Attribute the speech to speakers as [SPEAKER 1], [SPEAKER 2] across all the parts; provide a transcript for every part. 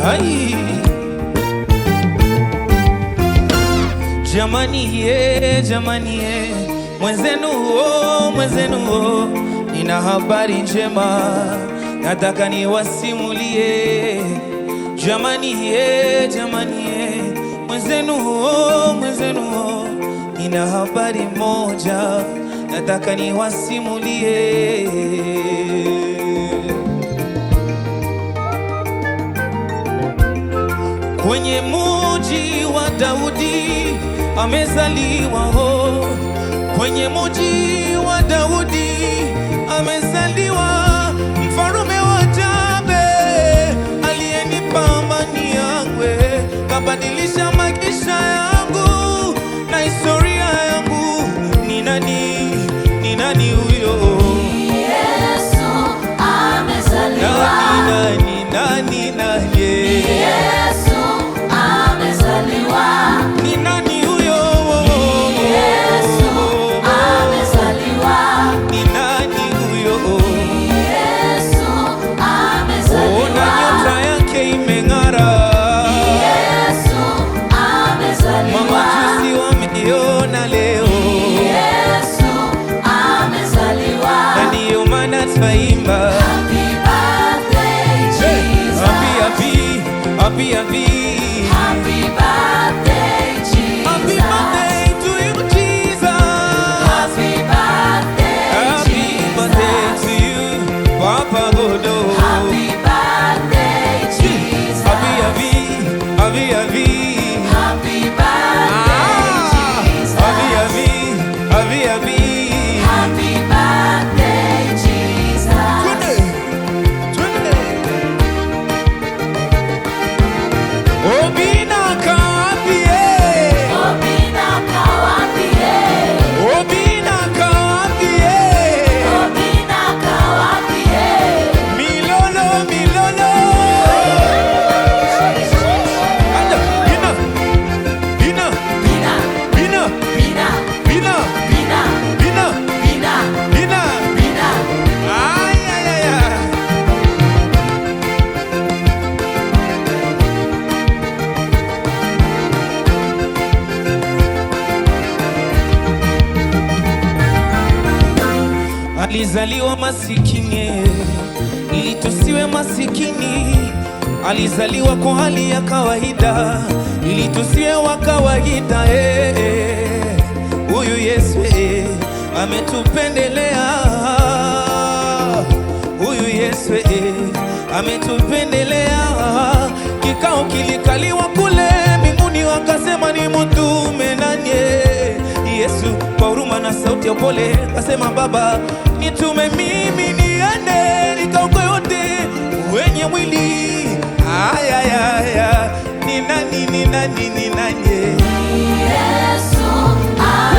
[SPEAKER 1] Ai, jamani ye, mwenzenu oh, nina habari njema nataka niwasimulie. Jamani ye, mwenzenu oh, nina habari moja nataka niwasimulie. Kwenye muji wa Daudi amezaliwa ho, kwenye muji wa Daudi amezaliwa mfarume wa Jabe, aliyenipa amani yangu, kabadilisha maisha yangu na historia yangu. Ni nani huyo?
[SPEAKER 2] Yesu amezaliwa.
[SPEAKER 1] Nani
[SPEAKER 2] Yesu amezaliwa.
[SPEAKER 1] ni nani huyo?
[SPEAKER 2] Yesu amezaliwa.
[SPEAKER 1] Ni nani huyo?
[SPEAKER 2] Yesu amezaliwa.
[SPEAKER 1] Ona nyota yake imeng'ara.
[SPEAKER 2] Yesu amezaliwa.
[SPEAKER 1] Mamajusi wameiona leo.
[SPEAKER 2] Yesu amezaliwa.
[SPEAKER 1] Na ndiyo maana twaimba
[SPEAKER 2] Happy birthday Jesus.
[SPEAKER 1] Happy
[SPEAKER 2] Happy birthday Jesus.
[SPEAKER 1] Happy birthday to you, Jesus.
[SPEAKER 2] Happy birthday
[SPEAKER 1] Happy birthday
[SPEAKER 2] Jesus.
[SPEAKER 1] to you, Papa Godo.
[SPEAKER 2] Happy birthday Jesus.
[SPEAKER 1] Happy
[SPEAKER 2] Happy birthday Jesus.
[SPEAKER 1] Happy
[SPEAKER 2] Happy birthday Jesus.
[SPEAKER 1] Twende. Obina kawapie.
[SPEAKER 2] Obina kawapie.
[SPEAKER 1] Obina kawapie.
[SPEAKER 2] Obina kawapie.
[SPEAKER 1] Milolo. Anda, bina.
[SPEAKER 2] Bina, bina, bina, bina, bina.
[SPEAKER 1] Ay. Alizaliwa masikini ili tusiwe masikini. Alizaliwa kwa hali ya kawaida ili tusiwe wa kawaida. Huyu Yesu ametupendelea. Huyu Yesu ametupendelea. Kikao kilikaliwa kule mbinguni, wakasema ni mtume nani? Yesu kwa huruma na sauti ya upole akasema, Baba nitume mimi niende nikaokoe wote wenye mwili. Aya, ni nani?
[SPEAKER 2] Yesu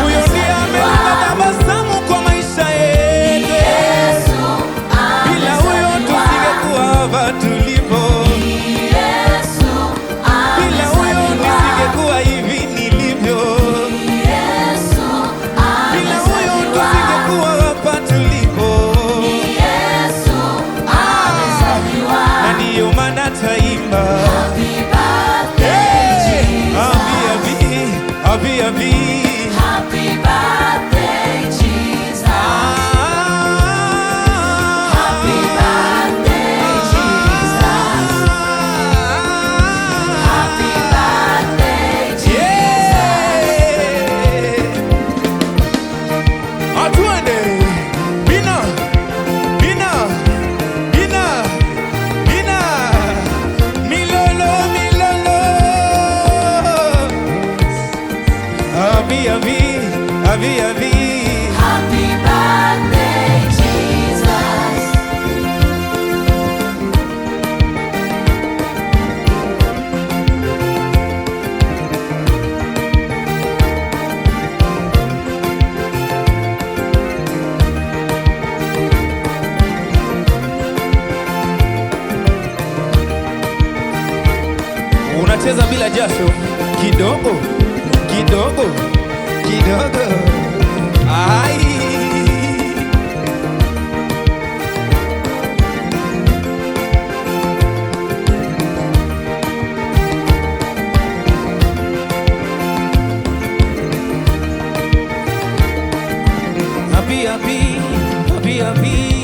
[SPEAKER 1] Huyo ndiye ameleta tabasamu kwa maisha yetu.
[SPEAKER 2] Yesu
[SPEAKER 1] Bila huyo tusingekuwa hapa tulipo.
[SPEAKER 2] Yesu
[SPEAKER 1] Bila huyo nisingekuwa hivi nilivyo.
[SPEAKER 2] Yesu
[SPEAKER 1] Bila huyo tusingekuwa hapa tulipo.
[SPEAKER 2] Yesu amezaliwa.
[SPEAKER 1] Na ndiyo maana twaimba
[SPEAKER 2] Happy birthday Jesus. Happy birthday Jesus. Happy birthday Jesus.
[SPEAKER 1] Atuende bina milolo. Happy
[SPEAKER 2] Happy birthday Jesus.
[SPEAKER 1] Unacheza bila jasho kidogo. kuzuia vita.